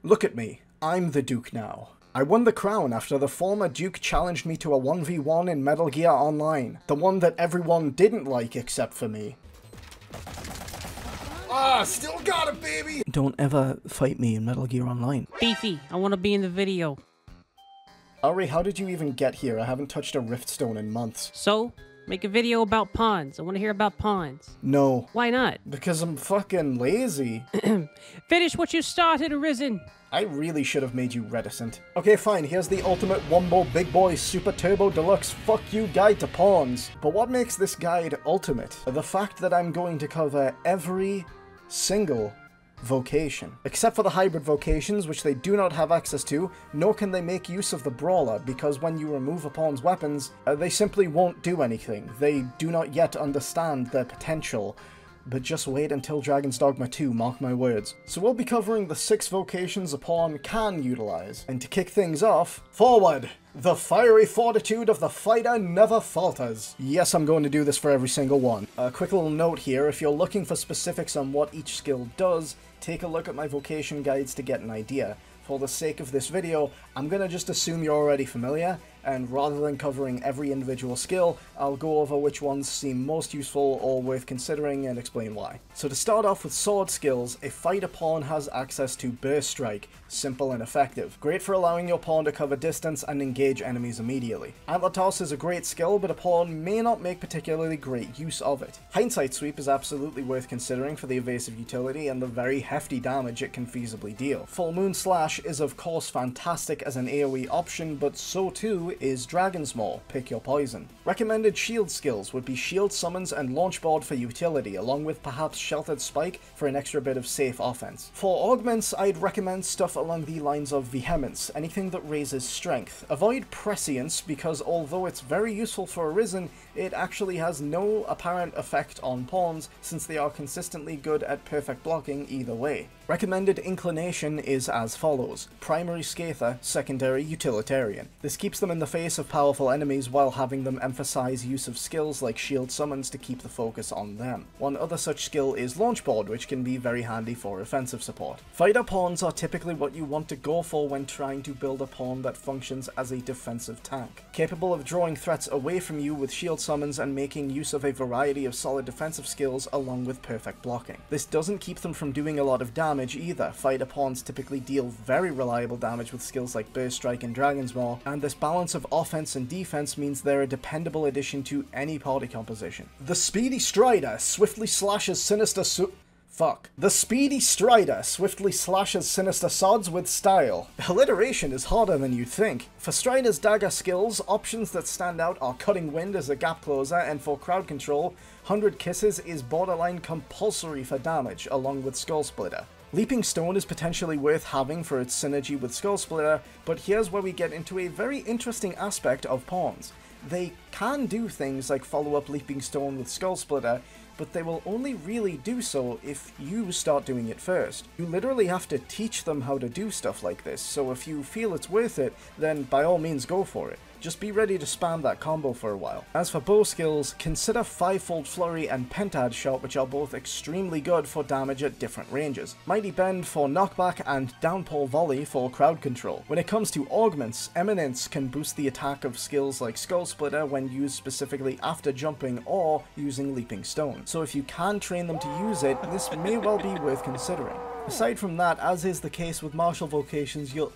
Look at me, I'm the Duke now. I won the crown after the former Duke challenged me to a 1v1 in Metal Gear Online, the one that everyone didn't like except for me. Ah, still got it, baby! Don't ever fight me in Metal Gear Online. Beefy, I want to be in the video. Auri, how did you even get here? I haven't touched a riftstone in months. So? Make a video about pawns. I want to hear about pawns. No. Why not? Because I'm fucking lazy. Finish what you started, Arisen. I really should have made you reticent. Okay, fine, here's the ultimate Wombo Big Boy Super Turbo Deluxe Fuck You Guide to Pawns. But what makes this guide ultimate? The fact that I'm going to cover every single vocation. Except for the hybrid vocations, which they do not have access to, nor can they make use of the Brawler, because when you remove a pawn's weapons, they simply won't do anything. They do not yet understand their potential. But just wait until Dragon's Dogma 2, mark my words. So we'll be covering the 6 vocations a pawn can utilize. And to kick things off, forward! The fiery fortitude of the fighter never falters. Yes, I'm going to do this for every single one. A quick little note here, if you're looking for specifics on what each skill does, take a look at my vocation guides to get an idea. For the sake of this video, I'm gonna just assume you're already familiar, and rather than covering every individual skill, I'll go over which ones seem most useful or worth considering and explain why. So to start off with sword skills, a fighter pawn has access to Burst Strike, simple and effective. Great for allowing your pawn to cover distance and engage enemies immediately. Antler Toss is a great skill, but a pawn may not make particularly great use of it. Hindsight Sweep is absolutely worth considering for the evasive utility and the very hefty damage it can feasibly deal. Full Moon Slash is of course fantastic as an AoE option, but so too is Dragon's Maw, pick your poison. Recommended shield skills would be Shield Summons and Launchboard for utility, along with perhaps Sheltered Spike for an extra bit of safe offense. For augments, I'd recommend stuff along the lines of Vehemence, anything that raises strength. Avoid Prescience, because although it's very useful for Arisen, it actually has no apparent effect on pawns, since they are consistently good at perfect blocking either way. Recommended inclination is as follows: primary Scather, secondary utilitarian. This keeps them in the face of powerful enemies while having them emphasize use of skills like shield summons to keep the focus on them. One other such skill is Launchboard, which can be very handy for offensive support. Fighter pawns are typically what you want to go for when trying to build a pawn that functions as a defensive tank. Capable of drawing threats away from you with shield summons and making use of a variety of solid defensive skills along with perfect blocking. This doesn't keep them from doing a lot of damage either. Fighter pawns typically deal very reliable damage with skills like Burst Strike and Dragon's Maw, and this balance of offense and defense means they're a dependable addition to any party composition. The Speedy Strider swiftly slashes sinister The Speedy Strider swiftly slashes sinister sods with style. Alliteration is harder than you'd think. For Strider's dagger skills, options that stand out are Cutting Wind as a gap closer, and for crowd control, 100 Kisses is borderline compulsory for damage, along with Skull Splitter. Leaping Stone is potentially worth having for its synergy with Skull Splitter, but here's where we get into a very interesting aspect of pawns. They can do things like follow up Leaping Stone with Skull Splitter, but they will only really do so if you start doing it first. You literally have to teach them how to do stuff like this, so if you feel it's worth it, then by all means go for it. Just be ready to spam that combo for a while. As for bow skills, consider Fivefold Flurry and Pentad Shot, which are both extremely good for damage at different ranges. Mighty Bend for knockback and Downpour Volley for crowd control. When it comes to augments, Eminence can boost the attack of skills like Skull Splitter when used specifically after jumping or using Leaping Stone. So if you can train them to use it, this may well be worth considering. Aside from that, as is the case with martial vocations, you'll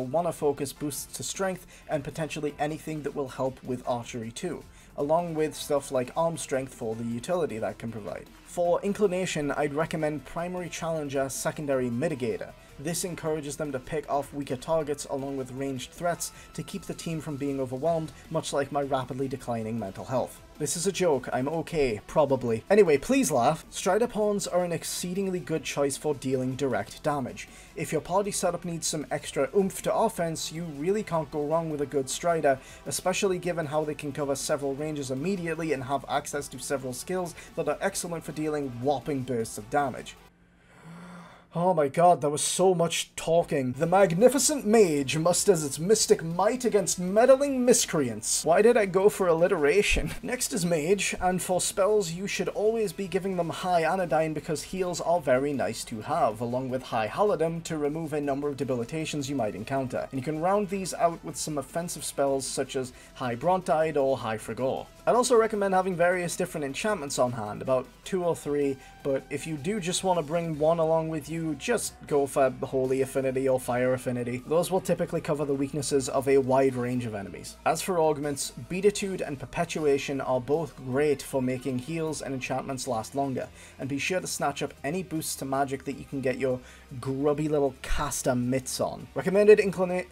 want to focus boosts to strength and potentially anything that will help with archery too, along with stuff like arm strength for the utility that can provide. For inclination, I'd recommend primary challenger, secondary mitigator. This encourages them to pick off weaker targets along with ranged threats to keep the team from being overwhelmed, much like my rapidly declining mental health. This is a joke, I'm okay, probably. Anyway, please laugh. Strider pawns are an exceedingly good choice for dealing direct damage. If your party setup needs some extra oomph to offense, you really can't go wrong with a good Strider, especially given how they can cover several ranges immediately and have access to several skills that are excellent for dealing whopping bursts of damage. Oh my god, there was so much talking. The magnificent mage musters its mystic might against meddling miscreants. Why did I go for alliteration? Next is mage, and for spells you should always be giving them high anodyne because heals are very nice to have, along with high halidom to remove a number of debilitations you might encounter. And you can round these out with some offensive spells such as high brontide or high frigor. I'd also recommend having various different enchantments on hand, about 2 or 3, but if you do just want to bring one along with you, just go for Holy Affinity or Fire Affinity. Those will typically cover the weaknesses of a wide range of enemies. As for augments, Beatitude and Perpetuation are both great for making heals and enchantments last longer, and be sure to snatch up any boosts to magic that you can get your grubby little caster mitts on. Recommended inclination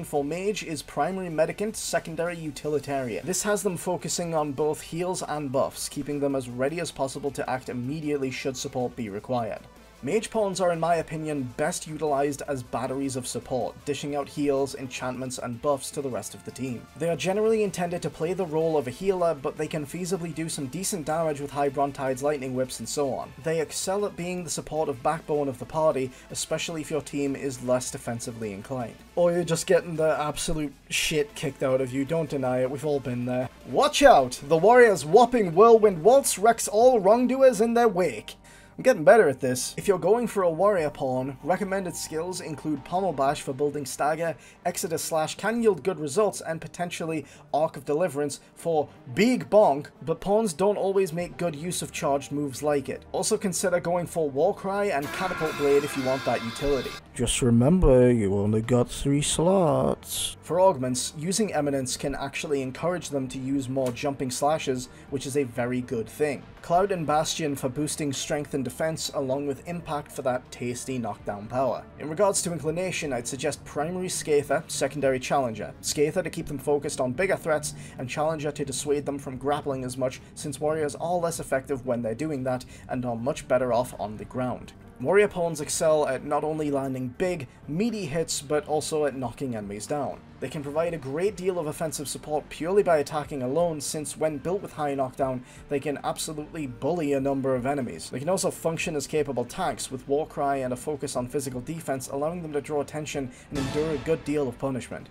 for mage is primary medicant, secondary utilitarian. This has them focusing on both heals and buffs, keeping them as ready as possible to act immediately should support be required. Mage pawns are in my opinion best utilized as batteries of support, dishing out heals, enchantments and buffs to the rest of the team. They are generally intended to play the role of a healer, but they can feasibly do some decent damage with high brontides, lightning whips and so on. They excel at being the supportive backbone of the party, especially if your team is less defensively inclined. Or you're just getting the absolute shit kicked out of you, don't deny it, we've all been there. Watch out! The warrior's whopping whirlwind waltz wrecks all wrongdoers in their wake. I'm getting better at this. If you're going for a warrior pawn, recommended skills include Pommel Bash for building stagger, Exodus Slash can yield good results, and potentially Arc of Deliverance for big bonk, but pawns don't always make good use of charged moves like it. Also consider going for Warcry and Catapult Blade if you want that utility. Just remember, you only got 3 slots. For augments, using Eminence can actually encourage them to use more jumping slashes, which is a very good thing. Cloud and Bastion for boosting strength and defense, along with Impact for that tasty knockdown power. In regards to inclination, I'd suggest primary Scather, secondary Challenger. Scather to keep them focused on bigger threats, and Challenger to dissuade them from grappling as much, since warriors are less effective when they're doing that, and are much better off on the ground. Warrior pawns excel at not only landing big, meaty hits, but also at knocking enemies down. They can provide a great deal of offensive support purely by attacking alone, since when built with high knockdown, they can absolutely bully a number of enemies. They can also function as capable tanks, with Warcry and a focus on physical defense, allowing them to draw attention and endure a good deal of punishment.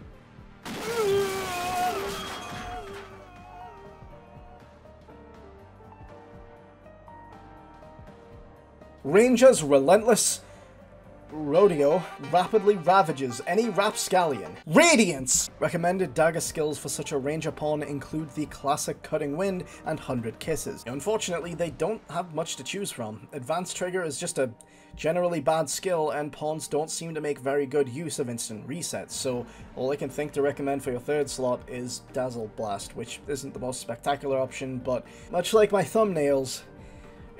Ranger's relentless rodeo rapidly ravages any rapscallion. Radiance! Recommended dagger skills for such a ranger pawn include the classic Cutting Wind and 100 Kisses. Unfortunately, they don't have much to choose from. Advanced Trigger is just a generally bad skill, and pawns don't seem to make very good use of instant resets, so all I can think to recommend for your 3rd slot is Dazzle Blast, which isn't the most spectacular option, but much like my thumbnails,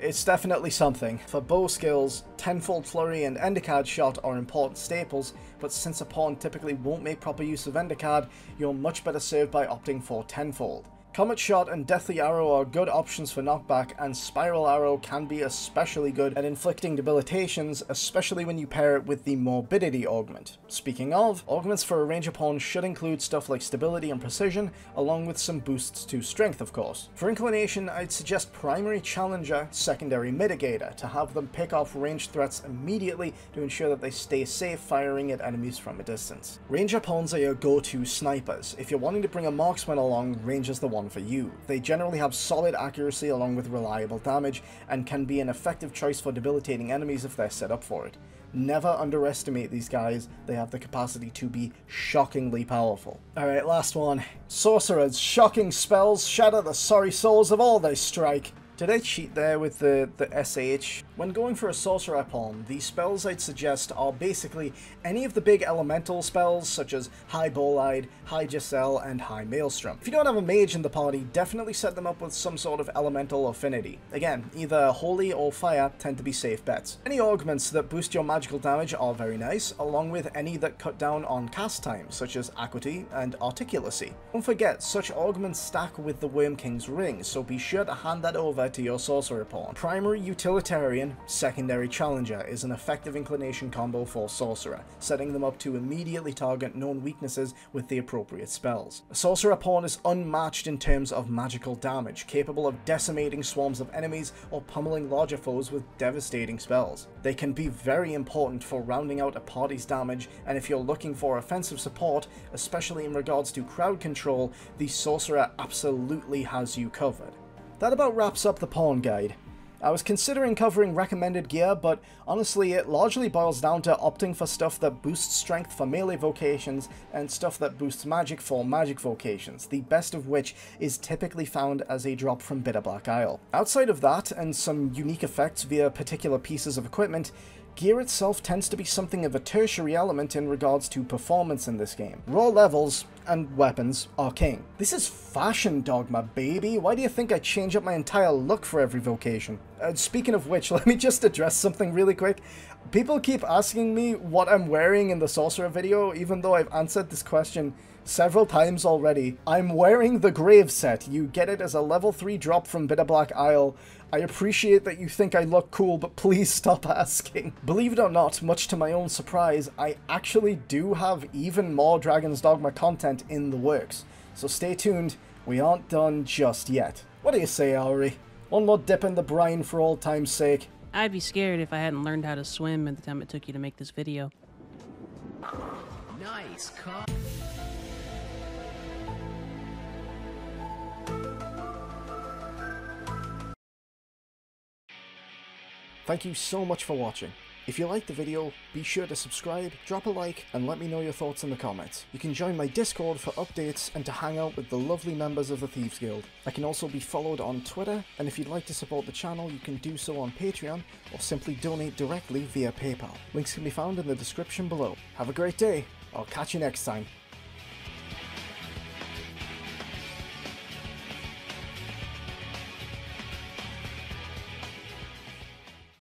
it's definitely something. For bow skills, Tenfold Flurry and Endicad Shot are important staples, but since a pawn typically won't make proper use of Endicad, you're much better served by opting for Tenfold. Comet Shot and Deathly Arrow are good options for knockback, and Spiral Arrow can be especially good at inflicting debilitations, especially when you pair it with the Morbidity augment. Speaking of, augments for a ranger pawn should include stuff like stability and precision, along with some boosts to strength, of course. For inclination, I'd suggest primary Challenger, secondary Mitigator, to have them pick off ranged threats immediately to ensure that they stay safe firing at enemies from a distance. Ranger pawns are your go-to snipers. If you're wanting to bring a marksman along, Ranger's the one for you. They generally have solid accuracy along with reliable damage, and can be an effective choice for debilitating enemies if they're set up for it. Never underestimate these guys, they have the capacity to be shockingly powerful. Alright, last one. Sorcerers, shocking spells shatter the sorry souls of all they strike. Did I cheat there with the SH? When going for a Sorcerer pawn, the spells I'd suggest are basically any of the big elemental spells such as High Bolide, High Giselle, and High Maelstrom. If you don't have a mage in the party, definitely set them up with some sort of elemental affinity. Again, either Holy or Fire tend to be safe bets. Any augments that boost your magical damage are very nice, along with any that cut down on cast time, such as Acuity and Articulacy. Don't forget, such augments stack with the Worm King's Ring, so be sure to hand that over to your Sorcerer pawn. Primary Utilitarian, Secondary Challenger is an effective inclination combo for Sorcerer, setting them up to immediately target known weaknesses with the appropriate spells. A Sorcerer pawn is unmatched in terms of magical damage, capable of decimating swarms of enemies or pummeling larger foes with devastating spells. They can be very important for rounding out a party's damage, and if you're looking for offensive support, especially in regards to crowd control, the Sorcerer absolutely has you covered. That about wraps up the pawn guide. I was considering covering recommended gear, but honestly it largely boils down to opting for stuff that boosts strength for melee vocations and stuff that boosts magic for magic vocations, the best of which is typically found as a drop from Bitterblack Isle. Outside of that, and some unique effects via particular pieces of equipment, gear itself tends to be something of a tertiary element in regards to performance in this game. Raw levels and weapons are king. This is fashion Dogma, baby. Why do you think I change up my entire look for every vocation? Speaking of which, let me just address something really quick. People keep asking me what I'm wearing in the Sorcerer video, even though I've answered this question several times already. I'm wearing the Grave set. You get it as a level 3 drop from Bitterblack Isle. I appreciate that you think I look cool, but please stop asking. Believe it or not, much to my own surprise, I actually do have even more Dragon's Dogma content in the works. So stay tuned, we aren't done just yet. What do you say, Auri? One more dip in the brine for old time's sake. I'd be scared if I hadn't learned how to swim at the time it took you to make this video. Nice. Thank you so much for watching. If you liked the video, be sure to subscribe, drop a like, and let me know your thoughts in the comments. You can join my Discord for updates and to hang out with the lovely members of the Thieves Guild. I can also be followed on Twitter, and if you'd like to support the channel, you can do so on Patreon, or simply donate directly via PayPal. Links can be found in the description below. Have a great day. I'll catch you next time.